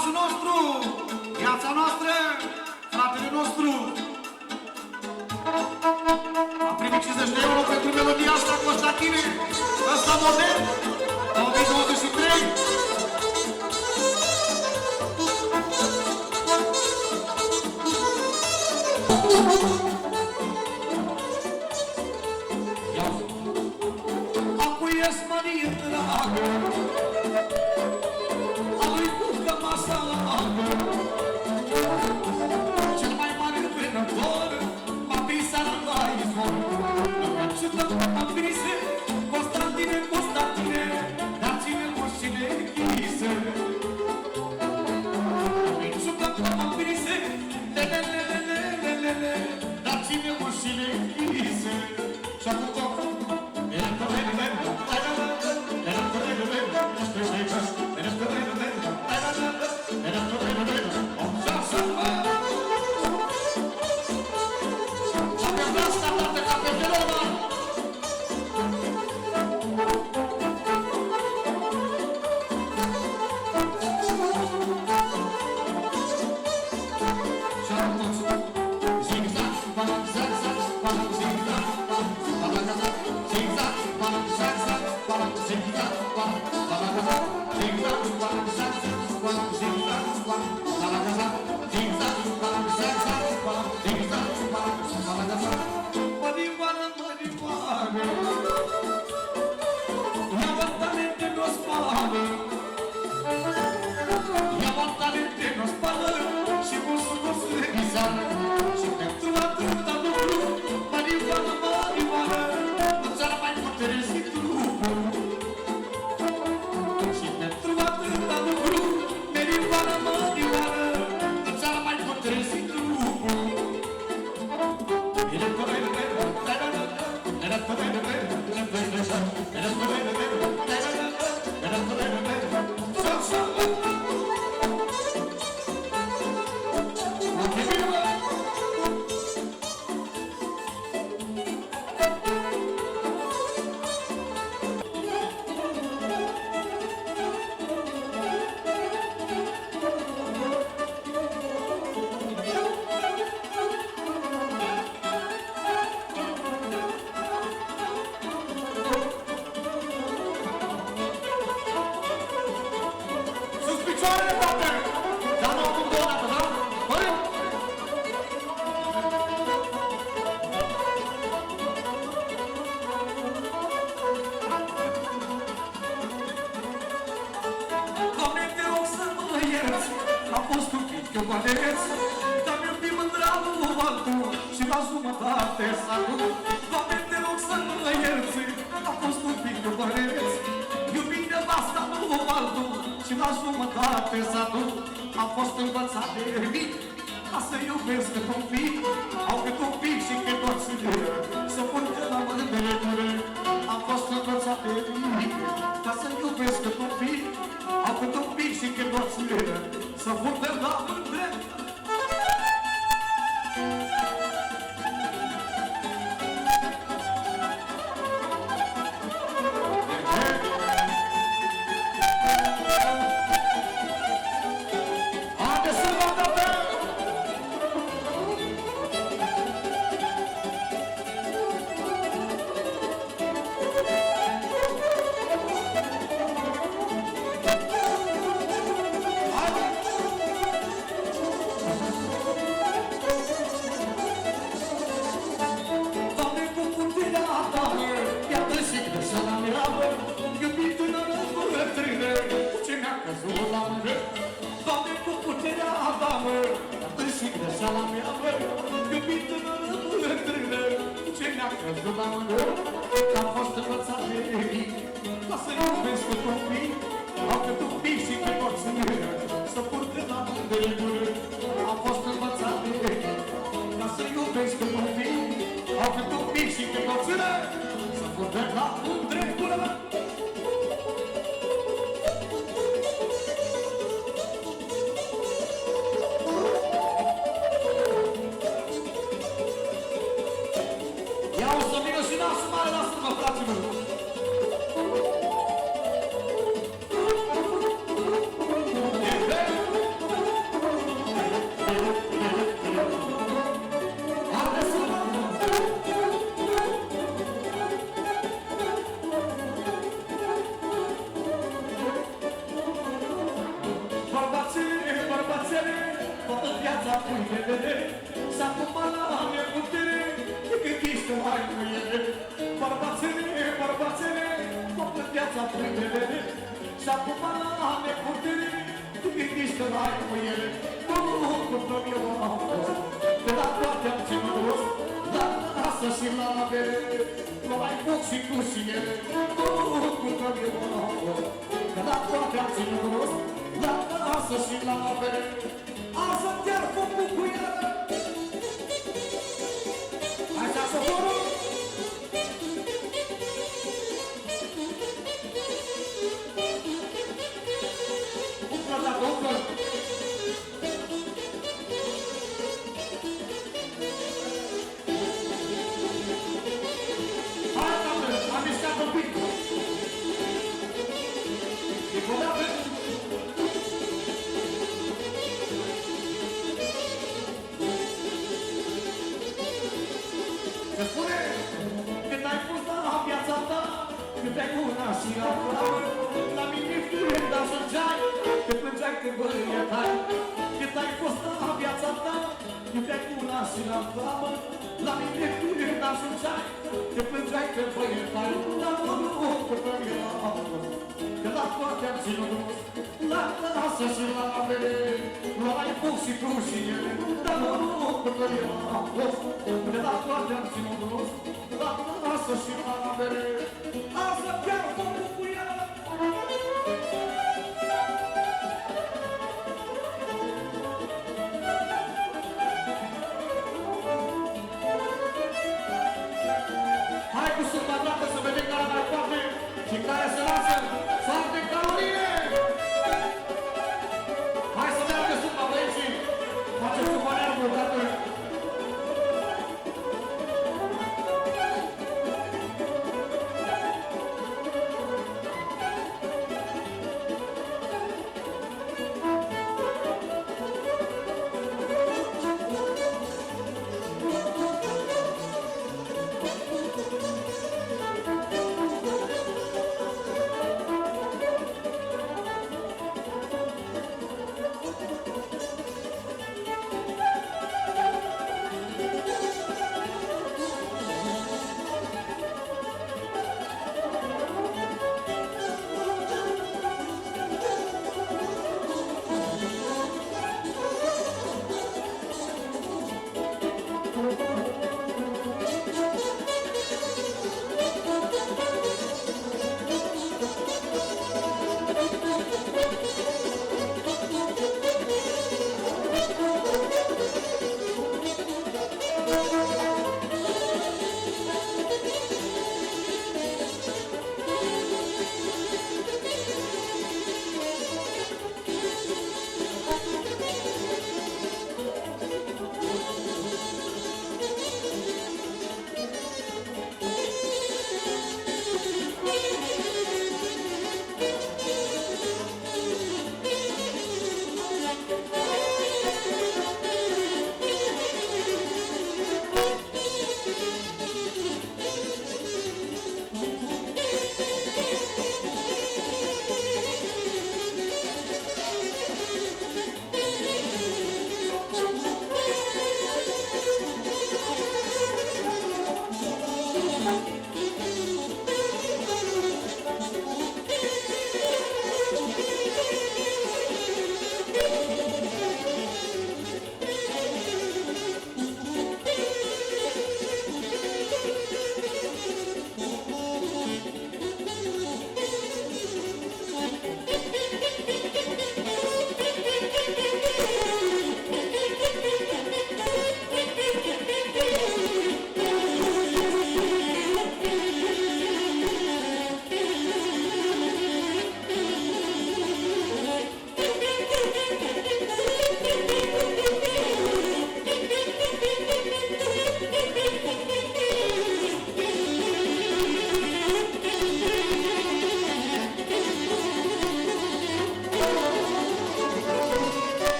nașul nostru, viața noastră, fratele nostru. A primit 50 de euro pentru melodia asta, Constantine, ăsta modern, 2023. Acum ies mărie dragă, a lui Cucă masa largă. Cel mai mare vânător m-a pisat la izvor. Și tot am vise, Constantine, Constantine, dați-ne moșile închise. Și tot am vise, lelelelelelele, dați-ne moșile închise. Și acum tot pâinele, s-a pupat la neputere, de când ești mai cu ele. Bărbațele, bărbațele, toată viața pâinele, s-a pupat la neputere, de când ești mai cu ele. Cum eu am fost, de la toate am ținut rost, la casă și la avere, nu mai foc și cu și ele. Cum eu am fost, de la toate am ținut rost, la casă și la avere. Asta chiar focul cu el. Hai să socorul. Umplă, dacă umplă. Hai, doamne, am mișcat un pic. E colată. Se spune cât ai pus la viața ta, cât ai una și alta, la mine când dau să-nceai, te plângeai când băietai. Cât ai pus la viața ta, cât ai una și alta, la mine când dau să-nceai, te plângeai când băietai. Dar nu purtăm eu, că la toate am ținut rost, la casă și la avere, la mai foc și tu și ele. Dar nu purtăm eu, că la toate am ținut rost, la casă și la avere. Asta chiar focul cu el. Hai cu sârba dreaptă să vedem care mai poate și care se lasă soarte în calorie. Hai să meargă sârba, băieții. Facem sârba neagră, dată.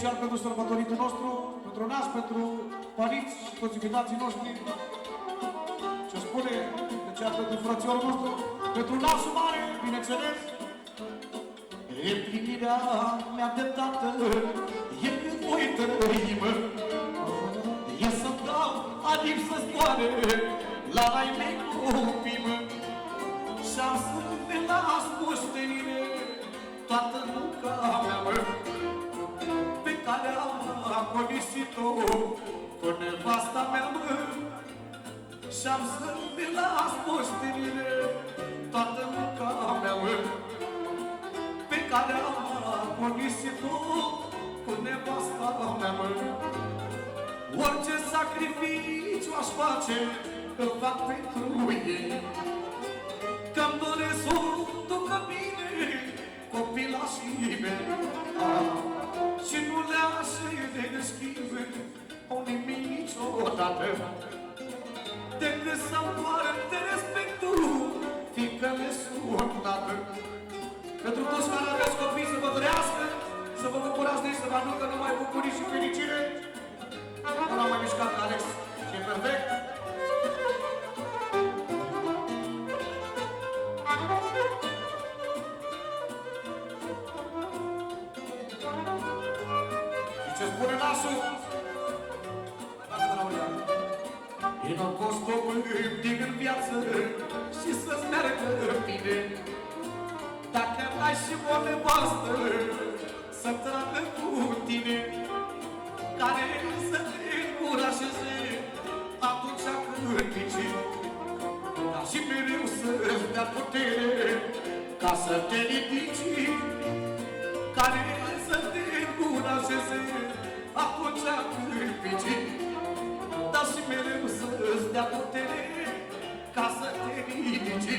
special pentru sărbătoritul nostru, pentru nas, pentru părinți și toți invitații noștri. Ce spune, special pentru frățiorul nostru, pentru nasul mare, bineînțeles. Împlinirea mea de tată e când voi trăi, mă. E să-mi dau adip să zboare la ai mei copii, mă. Și-am să ne las moștenire toată munca mea, mă, pe care am conisit-o cu nevasta mea, mă. Și-am să ne las moștenire toată munca mea, mă, pe care am conisit-o cu nevasta mea, mă. Orice sacrificiu aș face, îl fac pentru ei, că-mi doresc să ducă bine copilașii mei. Și nu le-aș schimbe o nimic niciodată, decât să-mi poarte respectul, fiindcă le sunt tată. Pentru toți care aveți copii să vă trăiască, să vă bucurați de ei, să vă aducă numai bucurii și fericire. Nu l-am mai mișcat, Alex, și e perfect. Și ce spune nasul? E n-o cost o mântig în viață și să-ți meargă bine, dacă n-ai și o nevastă să tragă cu tine, care să te încurajeze atunci când pici, dar și mereu să-ți dea putere ca să te ridici, care să te încurajeze atunci când pici, dar și mereu să-ți dea putere ca să te ridici.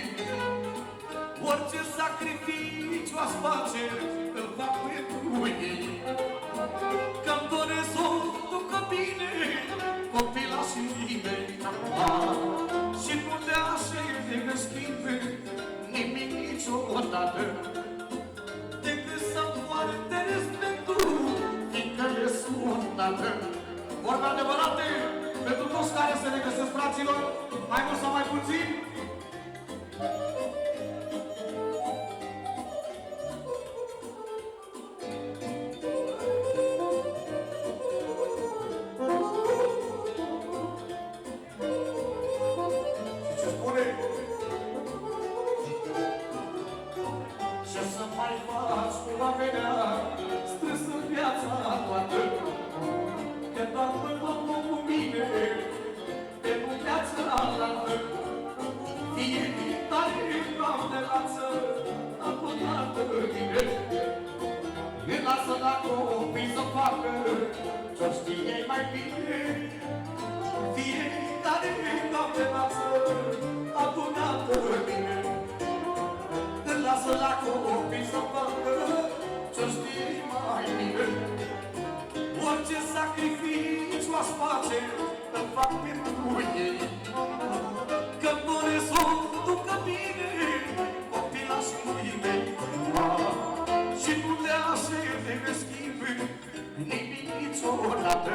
Orice sacrificiu aș face, îl fac pentru ei, că-mi doresc să ducă bine copilașii mei. Și nu le-aș schimbe nimic niciodată, decât să-mi poarte respectul, fiindcă le sunt tată. Vorbe adevărate pentru toți care se regăsesc, fraților, mai mult sau mai puțin. Lasă la copii să facă ce știe mai bine. Fiecare noapte lasă adunată bine. Lasă la copii să facă ce știe mai bine. Orice sacrificiu aș face, îl fac pentru ei, că-mi doresc să ducă bine copilașii mei. Și nu le-aș schimbe nimic niciodată,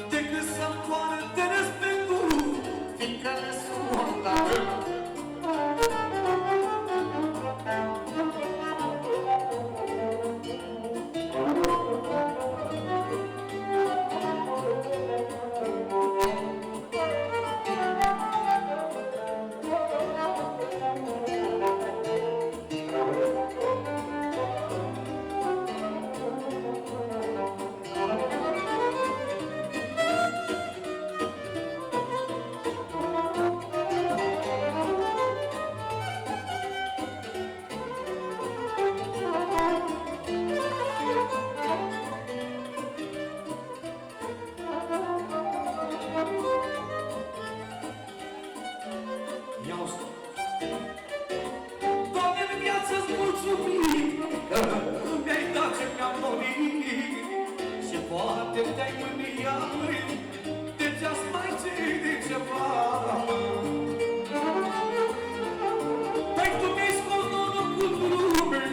decât să-mi poarte respectul, fiindcă le sunt tată. Mi-ai dat ce mi-am dorit și poate te-ai mâniat de ce-ați mai cere ceva. Păi tu mi-ai scos norocul lume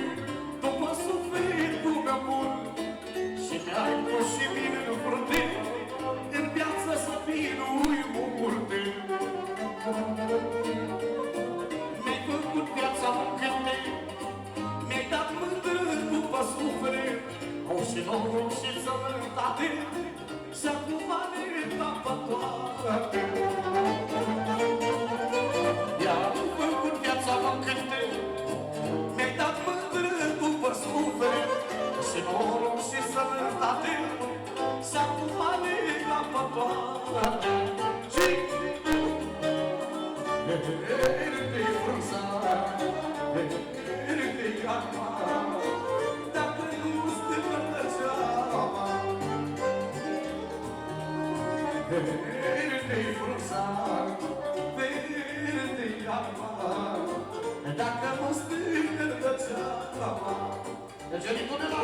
după sufletul meu bun și mi-ai pus și mine în frunte în viață să binui multe. Mi-ai făcut viața un cântec, mi-ai dat mâna verde-i frunza, verde-i iarba, dacă nu stână degeaba. Verde-i frunza, verde-i iarba, dacă nu stână degeaba. Deci, până la...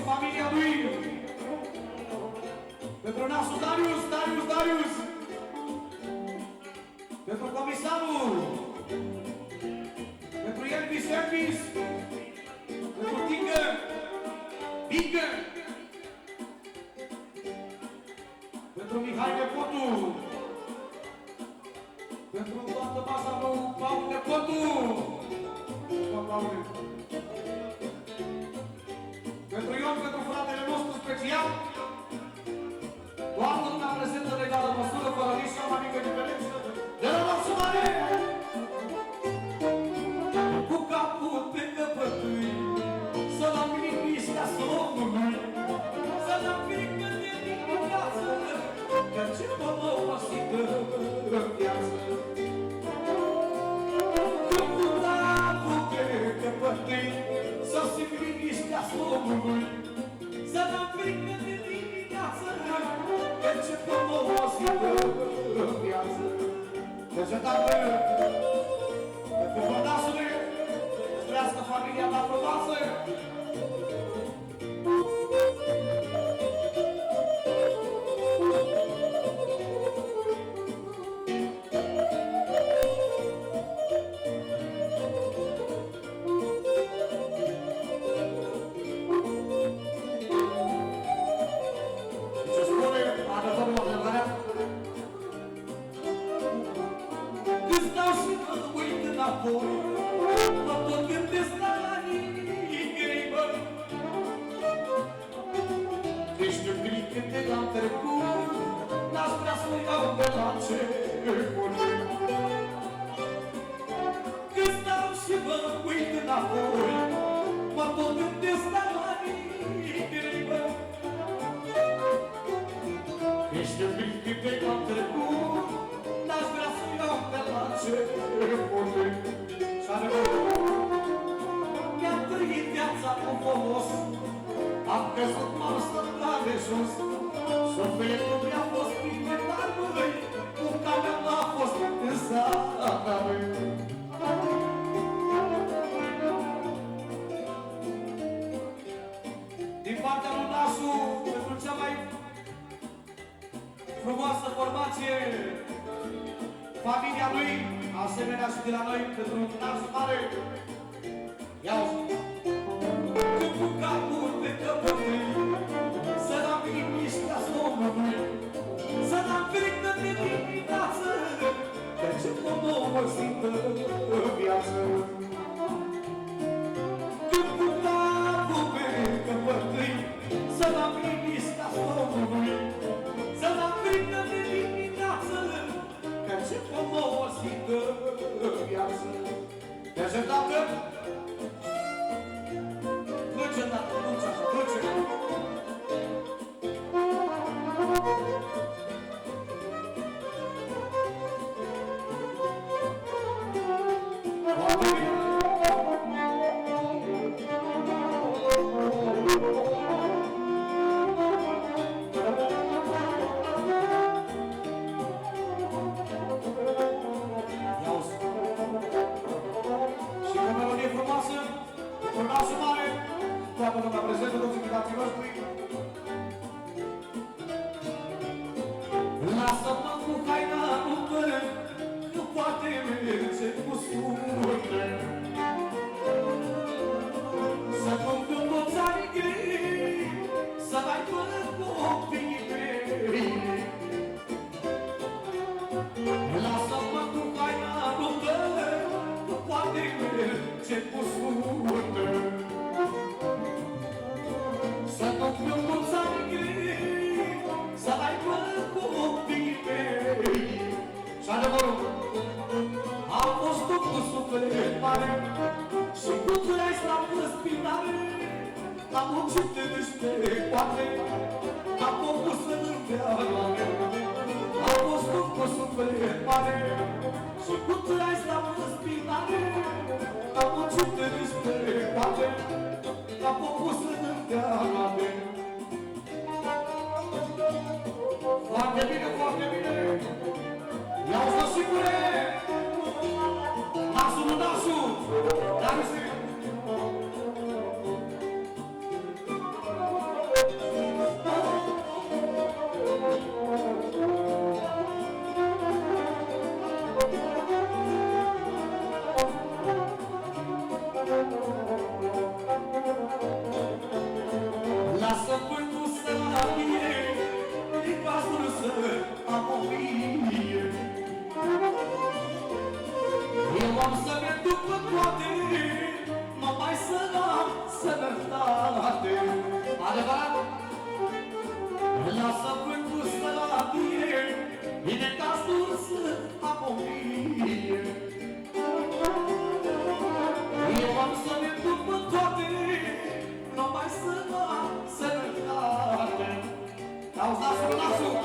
familia Pentru nasul Darius! Pentru comisarul! Pentru Elvis! Pentru Tigă! Pentru Mihai Nepotu! Pentru toată masa lui Paul Nepotu! Pentru Ion, pentru fratele nostru special, toată lumea prezentă de egală măsură, fără nici cea mai mică diferență, de la noastră mare! Cu capul pe căpătâi, să l-am liniștea somnului, să l-am frică de dimineață, că ce mă osită în viață. Când cu capul pe căpătâi, să simt liniștea somnului, să l-am frică de dimineață, că ce mă osită în viață. Deci, dacă pentru fondasului, îți trească familia ta frumoasă. Ce spune adevărul adevărat? Când stau și mă uit înapoi, mă tot gândesc la anii mă. Că știu câte l-am trecut, n-aș vrea să iau de la început. Când stau și mă uit înapoi, mă tot gândesc la anii mă. Că știu câte l-am trecut, n-aș vrea să iau de la început. Mi-am trăit viața cu folos, am căzut, m-am stătat de jos. Sufletul mi-a fost bine, dar măi, munca mea n-a fost în sata mea. Din partea lui Nasu, pentru cea mai frumoasă formație, familia lui, asemenea și de la noi, pentru un Nasu mare. Ia-o! Când cu capul pe căpătâi, să n-am liniștea somnului, să n-am frică de dimineață, că ce mă osită în viață. Când cu capul pe căpătâi, să n-am liniștea somnului, să n-am frică de dimineață, că ce mă osită în viață. Deci, dacă plânge, dacă plânge așa, plânge. Și cu melodie frumoasă, cu nasul mare, toată lumea prezentă, toți invitații noștri. Lasă-mă cu haina în pără, că poate merge cu surte. Să compun toți anii grei, să dai până copiii mei. Lasă-mă cu haina în pără, că poate merge cu surte. Să compun toți anii grei, să dai până copiii mei. Și adevărul, am fost tot cu suflet mare și cu trăi la spinare. Am muncit de deștepoate, am făcut să dâmpea mare. Am fost tot cu suflet mare și cu trăi la spinare. Am muncit de deștepoate, am făcut să dâmpea mare. Foarte bine, foarte bine! Ia-o-ți mă singure! Nasu, nu nasu! Dar se... Auzi, nasul,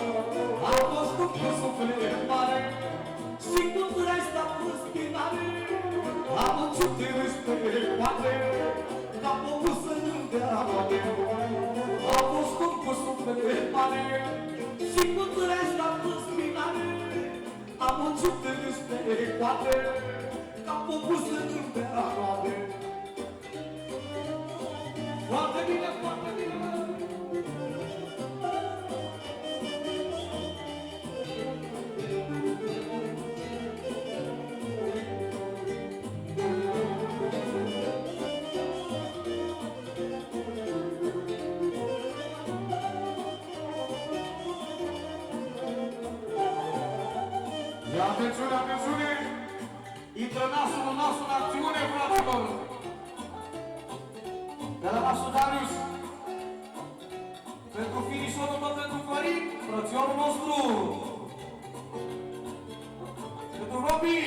a fost cu suflet mare și când ai stat în spinare, am început spre poate, ca popusă de amoare. A fost cu suflet mare și când ai stat în spinare, am început spre poate, ca popusă de amoare. Foarte bine, foarte bine! Atențiune, atențiune! Intră nasul nostru în acțiune, fraților! De la nasul Darius, pentru finișorul tot pentru Florin, frățiorul nostru! Pentru Robi!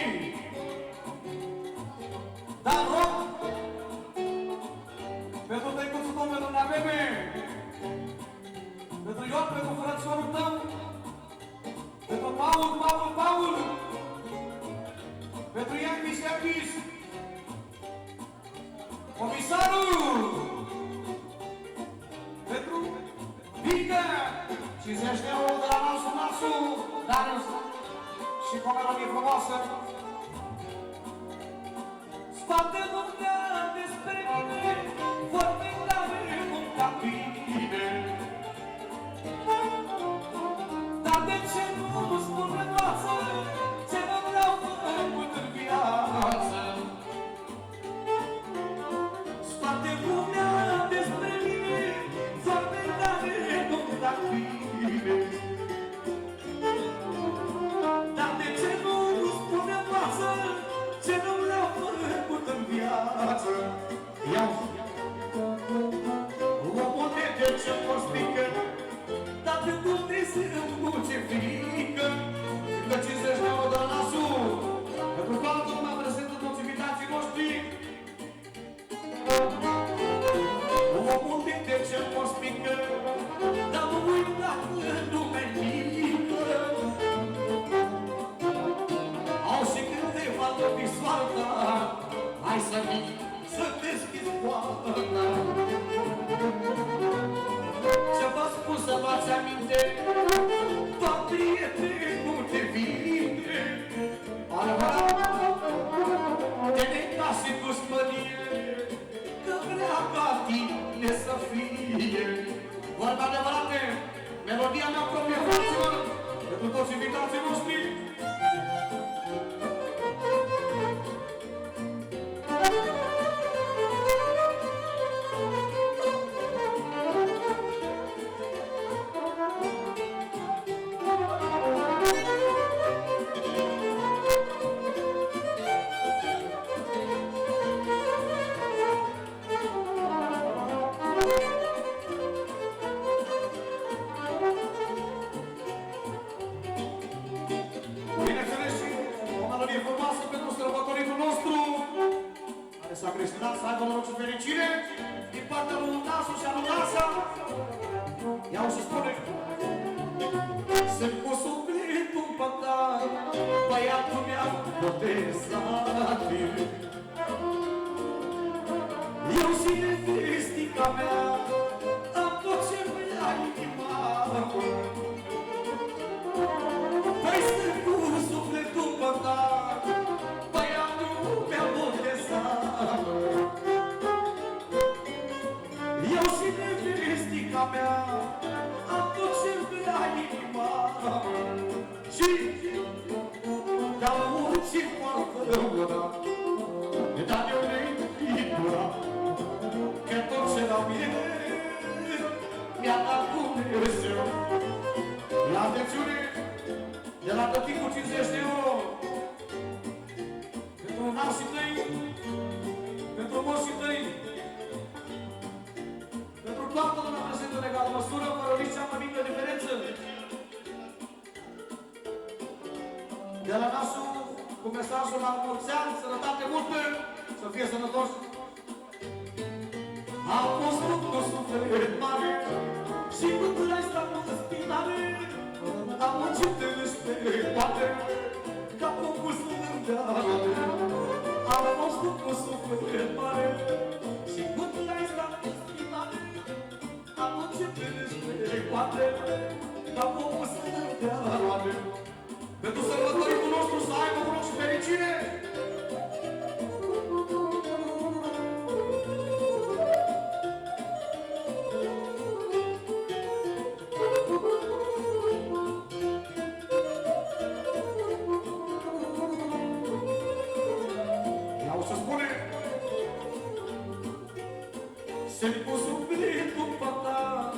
Dan Rob! Pentru tăicuțul tău, pentru Neaveme! Pentru Ion, pentru frățiorul tău! Pentru Paul! Pentru Ianchis! Comisarul! Pentru Vincă! 50 de euro de la nasul, Darius! Și cu o melodie frumoasă! Spate noaptea despre mine, vorbe grave cum ca bine. Dar de ce nu spune în față ce nu vreau făcut în viață? Spate lumea despre mine, vorbe grave cum ca bine. Dar de ce nu spune în față ce nu vreau făcut în viață? Iau omul de ce mă spică, dar de Dumnezeu nu ce frică, că 50 de euro de la nasul, pentru toată lumea prezentă toți invitații noștri. Omul de ce mă spică, dar nu uita că lume mică. Au și câteva lopi soarta, hai să vii, să deschizi poarta. Ce v-a spus să v-ați aminte, tot prietenul te vine. Adevărat, te neca și dușmănie, că vrea ca tine să fie. Vorba adevărate, melodia mea proprie, fraților, pentru toți invitații noștri. S-a creștinat să aibă noroc și fericire din partea lui Nasu și a lui Nasa. Iau și spune: sunt cu sufletul în păcat, băiatul mi-a botezat. Eu și nevestica mea am tot ce vrea inima. Păi sunt cu sufletul în păcat, băiatul mi-a botezat. Eu și nevestica mea am tot ce vrea inima. Și dar orice poartă una, dar eu ne-i dura, că tot ce la mie mi-a dat Dumnezeu. La atențiune, de la tăticul 50 de euro, pentru nașii tăi, pentru moșii tăi, pentru toată lumea prezentă în egală măsură, fără nici cea mai mică diferență. De la nasul, cu mesajul la mulți ani, sănătate multă, să fie sănătos. Am fost cu suflet mare și când l-ai stat în spina, poate, ca focul slădeală. Am fost cu suflet mare și când ai stat în spinare, am început despre poate, ca focul slădeală. Pentru sărbătoritul nostru să aibă noroc și fericire. Să-i pus sufletul pătat,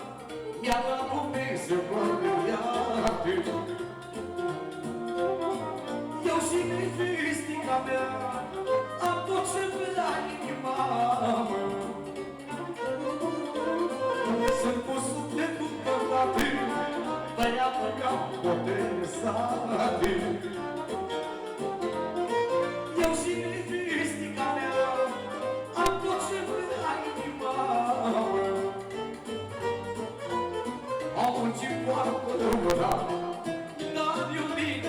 i-a dat Dumnezeu gloriate. Eu și nevestica mea am tot ce vrea inima mă. Să-i pus sufletul pătat, băiatul ca potesate. Eu și nevestica mea am tot ce vrea inima mă. Am muncit foarte mâna, dar eu din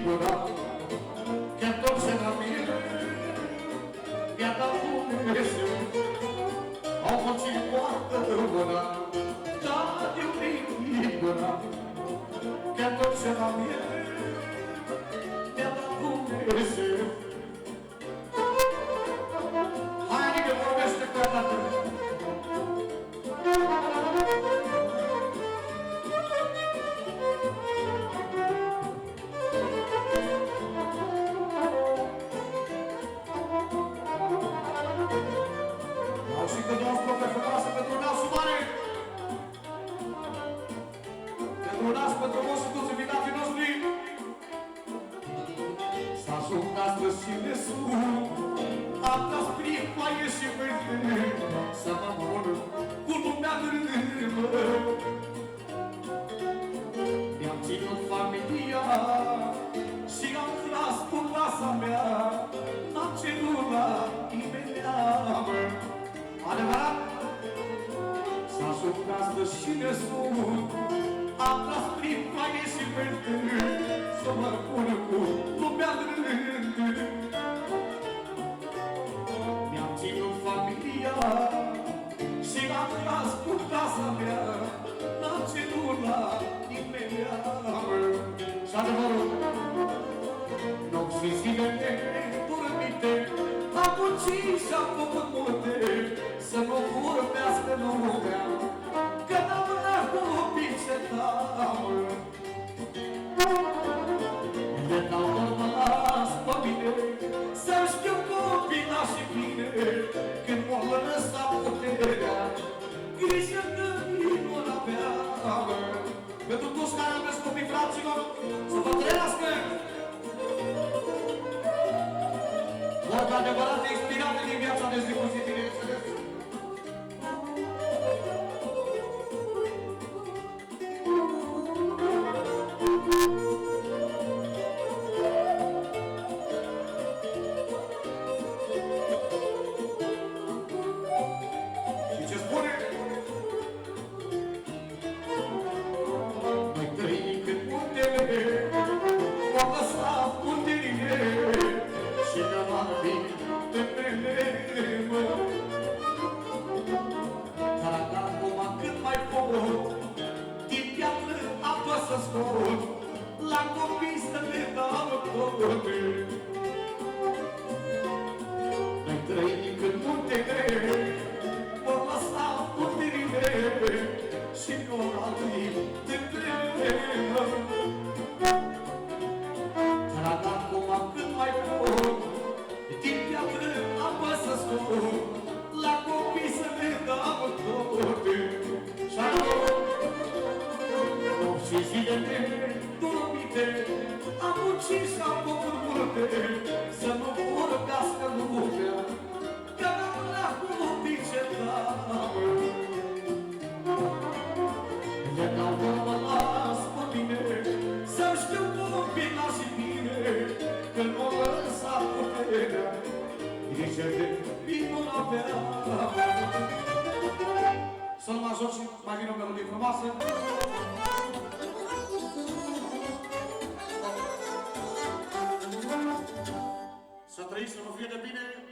mâna, chiar tot ce la mine mi-a dat Dumnezeu. Am muncit foarte mâna, dar eu din mâna, chiar tot ce la mine mi-a dat Dumnezeu. Hai, adică vorbește cu ea, tată. Să mă mor cu lumea dârâmă. Mi-am ținut familia și am tras cu casa mea, n-am cerut la nimeni. Adevărat? S-a jucat și nesut, am tras prin paie și vântâni, să mă pun cu lumea dârâmă. Mi-am ținut familia și am tras cu casa mea, n-am cerut la nimeni. Și adevărul, nopți și zile nedormite, am muncit și-am făcut multe, să nu vorbească lumea, că n-am vrea copii ce dau. De n-au rămas pe mine, să știu copilașii bine, când m-o lăsa puterea, grijă că ei vor avea. Pentru toți care aveți copii, fraților, să vă trăiască! Vorba adevărată, inspirată din viața de zi cu zi, bineînțeles. Și ce spune? Noi trăim cât putere, vom lăsa puterile și ne va fi temele, mă. Dar acum cât mai pot, din piatră apă să scot, la copii să le dau toate. Noi trăim cât putere, vom lăsa puterile și ne va fi temele, mă. Dar acum cât mai pot, din piatră apă să scot, la copii să le dau toate. Și-a nopți și zile nedormite, am muncit și-am făcut multe, să nu vorbească lumea, că n-am vrea copii ce dau. De n-au rămas pe mine, să știu copilașii bine, că n-o lăsa puterea, grijă de ei vor avea. Să-l mai joc și mai vine o melodie frumoasă. să vă fie de bine.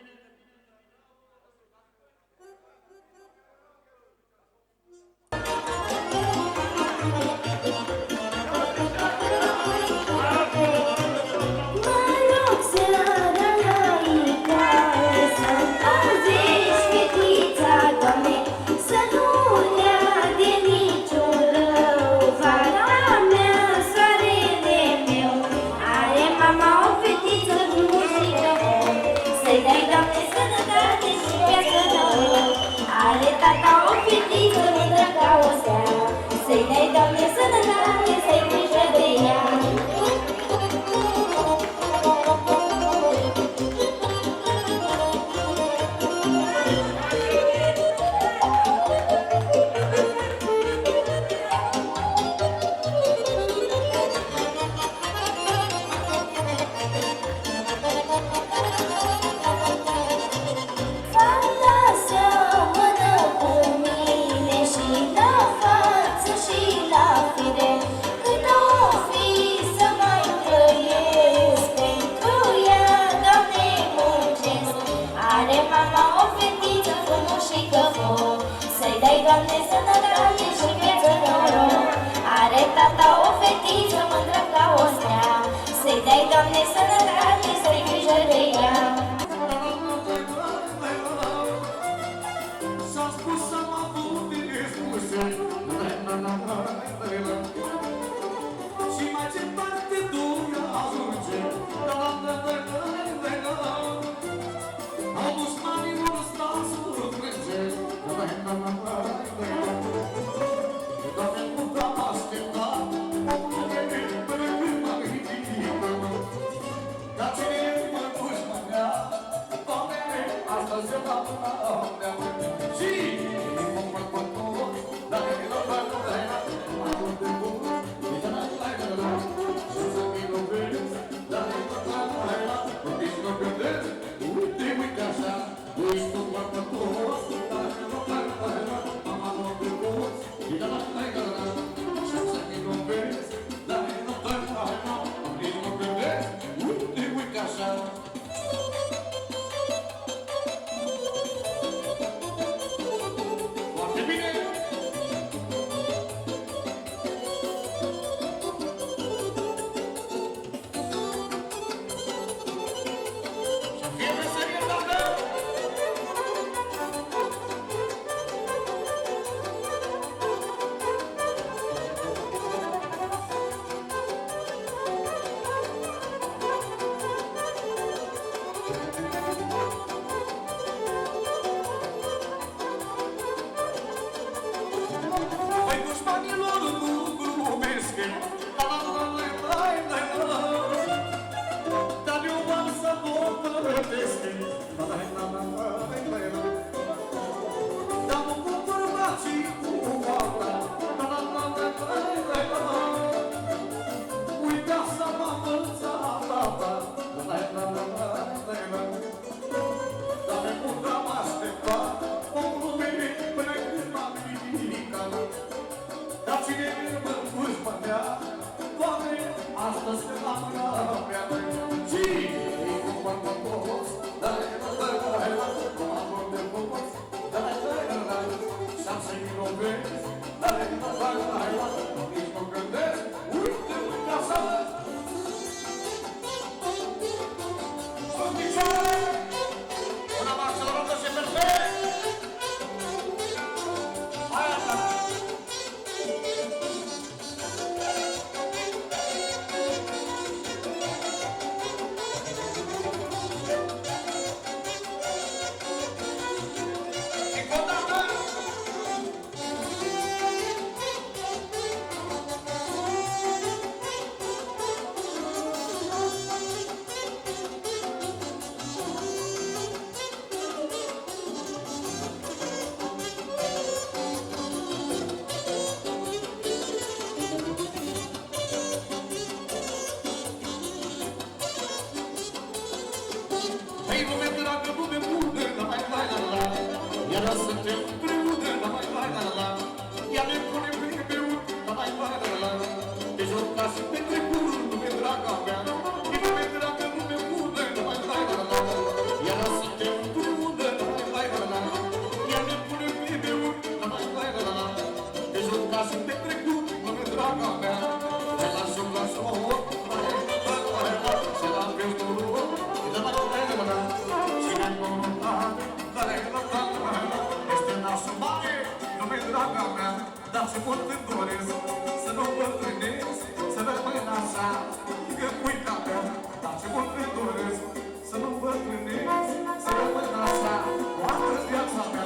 draga mea, de la sub-la-sub, se la pesturul, de la mea, cine-i montat, este nasul mare, nume draga mea, dar ce mult îmi doresc, să nu îmbătrânesc, să rămân așa, că uita mea, dar ce mult îmi doresc, să nu îmbătrânesc, să rămân așa, toată viața mea.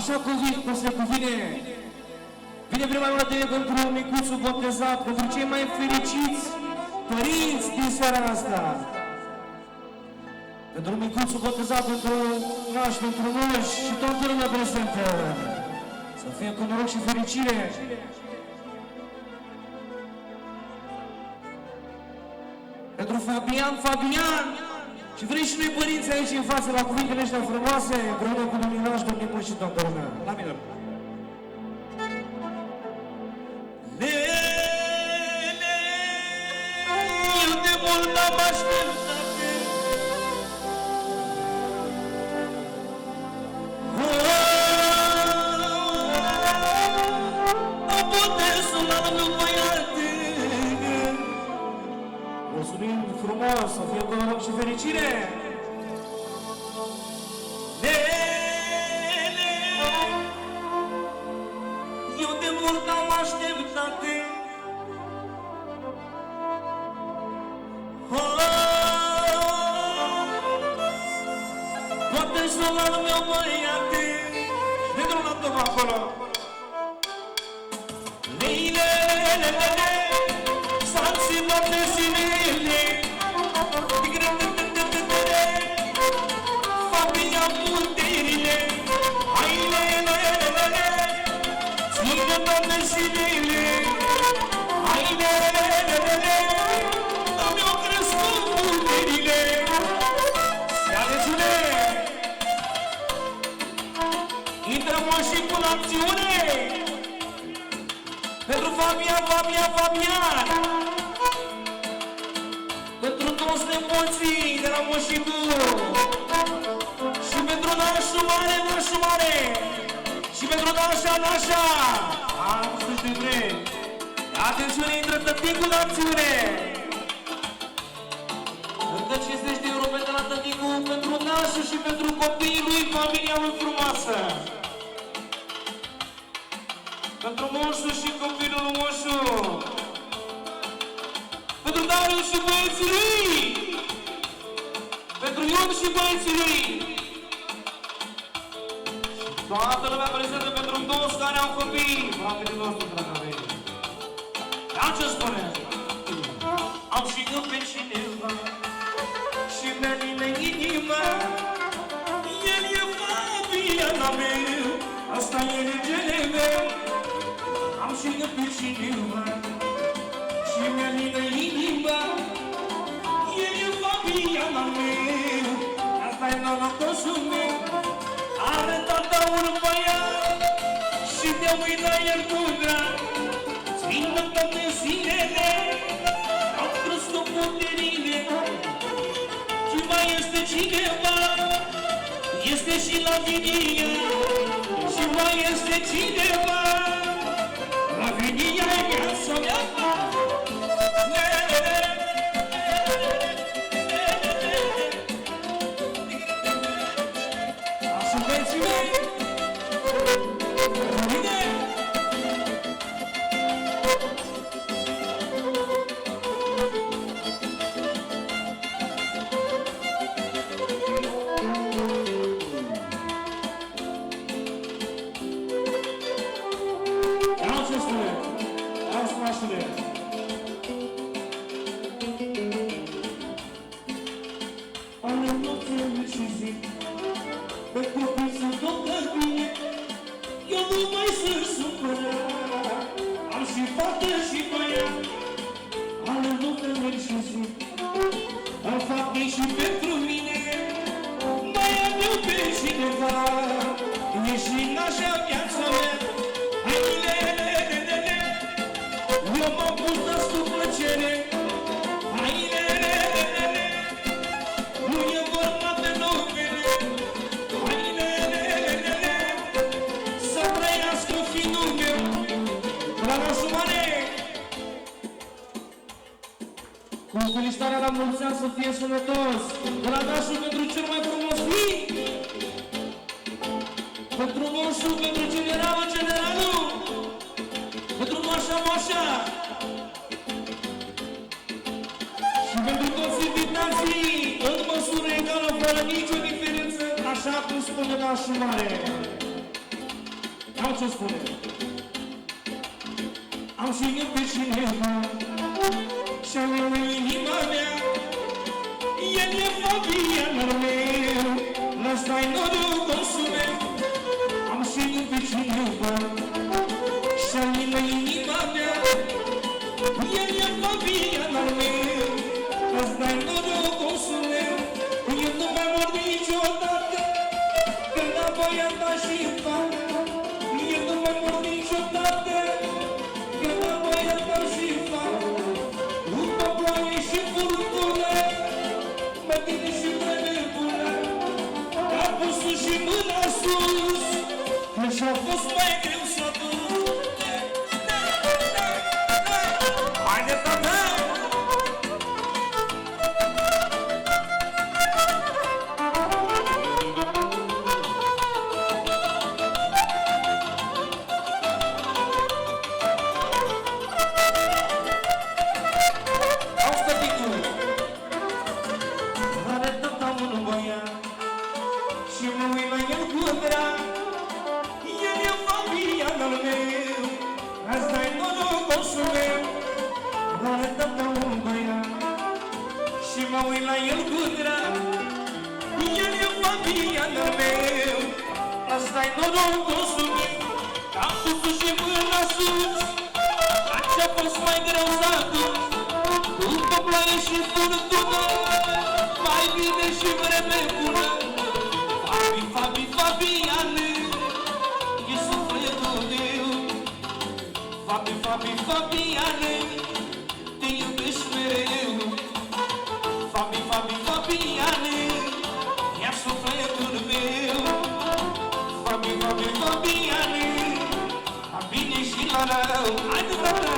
Așa cum se cuvine, vine vremea noastră pentru micuțul botezat, pentru cei mai fericiți părinți din seara asta. Pentru micuțul botezat, pentru nași, pentru nuși și toată lumea prezentă. Să fie cu noroc și fericire. Pentru Fabian, și vrem și noi părinți aici în față la cuvintele ăștia frumoase, împreună cu Dumnezeu, Domnul și toată lumea. La minor! mult n-am așteptat. Am putut suna la băiat. Mulțumim frumos, să fie cu noroc și fericire. Eu de mult am așteptat. Poate solarul meu băiat. Pentru la tot acolo. S-a ținut de zilele. Familia puterile. Ținut de zilele. Mi-au crescut puterile. Searățule. Intrăm și cu acțiune. Pentru Fabian, pentru toți nepoții de la Moșicu și pentru nașul mare și pentru nașa. Am spus de vreme. Atențiune, intră tăticul la acțiune. Încă 50 de euro pentru la tăticul, pentru nașul și pentru copiii lui, familia lui frumoasă. Pentru moșu și copilul moșu. Pentru Darius și băieții lui. Pentru Ion și băieții lui. Toată lumea prezentă pentru toți care au copii. Fratele nostru, dragă mea. Dar ce spune? Am și eu pe cineva și mi-a nimeni inima. El e Fabiana meu, asta e regele meu. Am și eu pe cineva și mi-a nimeni inima. El e Fabiana meu, asta e norocosul meu. Are tata un băiat și te uita el cu drag. Țină toate zilele, au crescut puterile. Și mai este cineva, este și Lavinia. Și mai este cineva, Lavinia e viața mea. Așa băieții mei, bine! Și pentru mine mai am eu pe cineva. E și în așa viața mea. Eu m-am pus destul plăcere. Nu e vorba de numele. Să trăiască finul meu. La nașul mare. Cu felicitarea la mulți ani, să fie sănătos. De la nașul pentru cel mai frumos fiu. Pentru moșul, pentru generalul. Pentru moașa. Și pentru toți invitații, în măsură egală, fără nicio diferență, așa cum spune nașul mare. Am ce spune. Am și eu pe cineva și-am eu inima mea. El e Fabianul meu, ăsta-i norocosul meu. Am și eu pe cineva și-am eu inima mea. El e Fabianul meu, ăsta-i norocosul meu. Eu nu mai mor niciodată, când am băiata și fata. Eu nu mai mor niciodată, când am băiata și fata. După ploaie și furtună, uit la el cu drag. El e Fabianul meu, ăsta-i norocosul meu, am pus-o și mâna sus, la ce-a fost mai greu să aduc, după ploaie și furtună, mai bine și vreme bună. Fabi, Fabi, Fabiane, e sufletul meu. Fabi, Fabi, Fabiane, te iubesc mereu. Fabi, Fabi, Fabiane, ia sufletul meu. Fabi, Fabi, Fabiane, la bine și la rău. Haide, tată!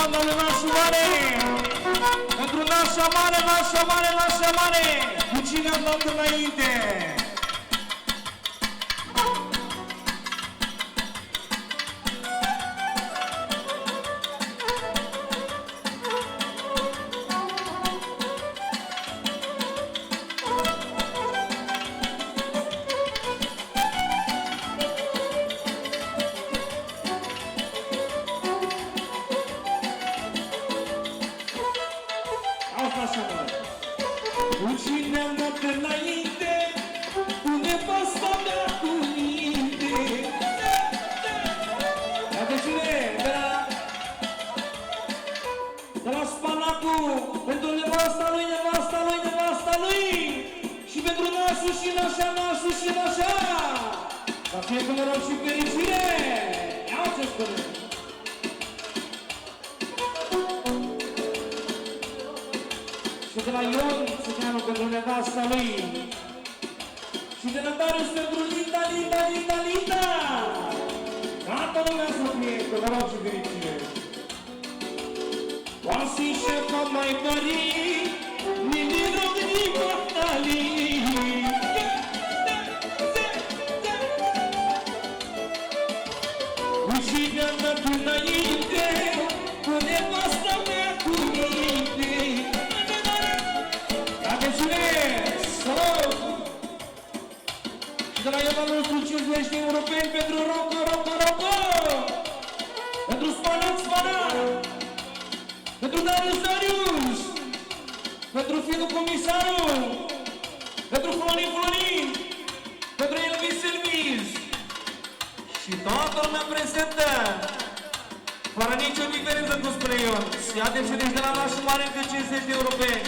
banda lui Nașu Mare, pentru Nașa Mare, Nașa Mare, Nașa Mare, cu cine am dat înainte? Cu cine am dat înainte, cu nevasta mea cu minte. Iată cine, de la Spanacu, pentru nevasta lui, nevasta lui, nevasta lui, și pentru nașul și nașa, nașul și nașa. Să fie cu noroc și fericire. Ia ce spune. Și de la Ion Țineanu pentru nevasta lui. Și de la Darius pentru Linda, Linda, Linda, Linda. Toată lumea să fie cu noroc și fericire. Oasi șefa mai mări, Nini Rodini Cortalii. Și de-am dat înainte, cu nevasta mea cu minte. Și de la Iona nostru 50 de europeni pentru Rocco, Rocco, Rocco. Pentru Spanac, Spanac. Pentru Darius, Darius. Pentru Fidu Comisarul. Pentru Florin, Florin. Pentru Elvis, Elvis. Și toată lumea prezentă. Fără nicio diferență cu spune Ion. Și atenție deci de la Nașu Mare de 50 de europeni.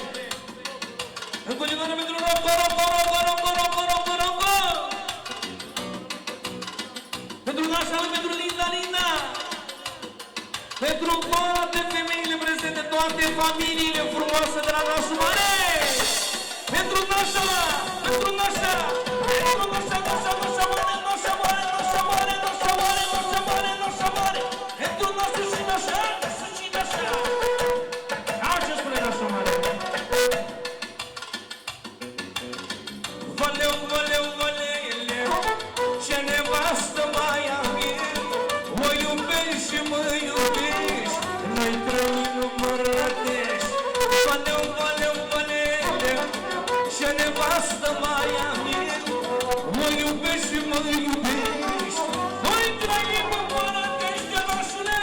În continuare pentru Rocco, Rocco, Rocco, Rocco, Rocco, Rocco, Rocco. Pentru Nașa lui, pentru Linda, Linda. Pentru toate femeile prezente, toate familiile frumoase de la Nașu Mare. Pentru Nașa, pentru Nașa, pentru Nașa, Nașa, Nașa Mare, Nașa Mare, Nașa Mare, Nașa Mare, Nașa Mare, Nașa Mare. Pentru Nașa și Nașa, Nașa și Nașa. Au ce spune Nașa Mare. Valeu, valeu, valeu, ce nevastă mai am eu, o iubești și mă iubești, noi trăim în Mărătești. Valeu, valeu, valeu, ce nevastă mai am eu, o iubești și mă iubești, noi trăim în Mărătești, Nașule.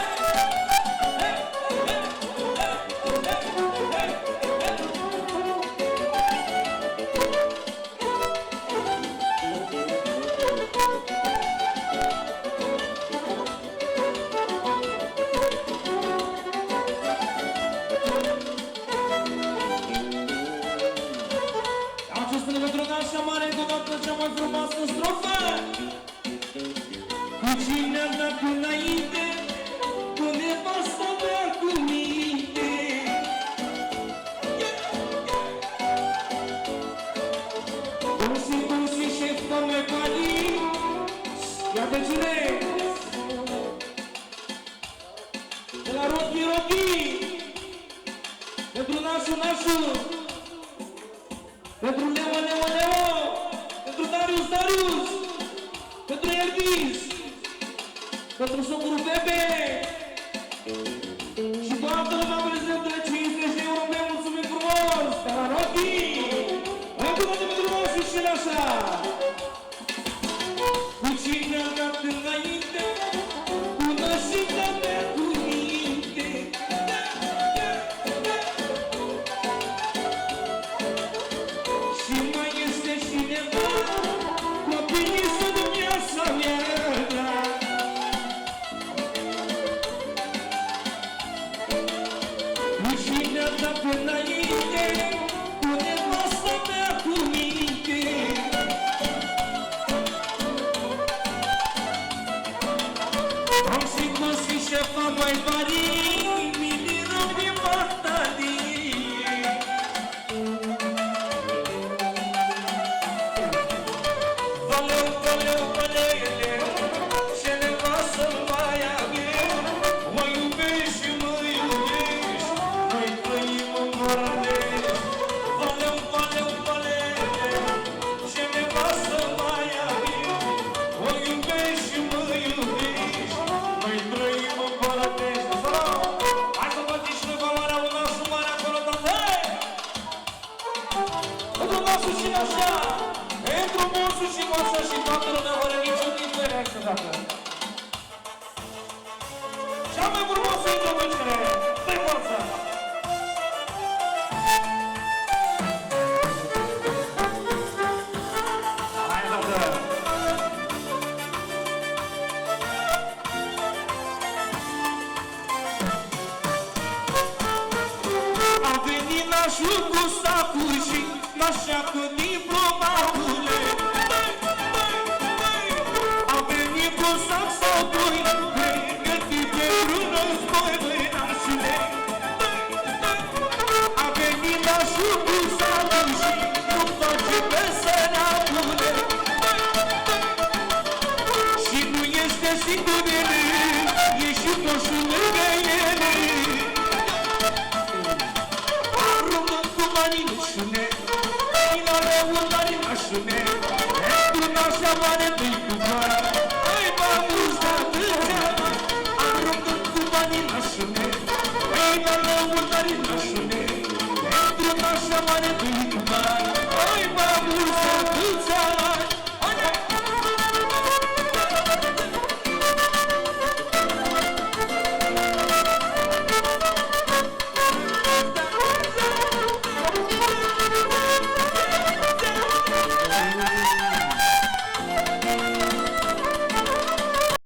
Cea mai frumoasă strofă. Cu cine am dat înainte, cu nevasta mea cu minte. Cum și șefa mea cali. Iată cine? De la Rochi, Rochi. Pentru Nașu, Nașu. Pentru Leo, Leo, Leo. Pentru Darius, Darius. Pentru Elvis. Pentru socrul Bebe. Și toată lumea prezentă de 50 de euro. Mulțumim frumos. De la Rochi. Încă o dată pentru Nașu și Nașa. Cu cine am dat înainte, cu nașita mea cu minte. Și mai este cineva, copiii sunt viața mea. Cu cine am dat înainte, cu nevasta mea cu minte. Am și cosi șefa mai mari, minirăm din Bartalie. Valeu, valeu, valeu, ce nevastă mai am eu, mă iubești și mă iubești. sus și masă și toată lumea fără niciun diferență exodată. Cea mai frumoasă introducere, pe forță! Hai, doctor! A venit nașul cu sacul și nașa cu diplomaule. A venit cu sac sau doi, pregătit pentru război, băi, nașule. A venit nașul cu sacul și nu face pe săracule. Și nu este singur ele, e și coșul lângă ele. Aruncă cu marinașune, ina rău marinașune, pentru nașa mare dă-i cu mare, ai m-am uzat înțeama. Aruncă cu marinașune, ina rău marinașune, pentru nașa mare dă-i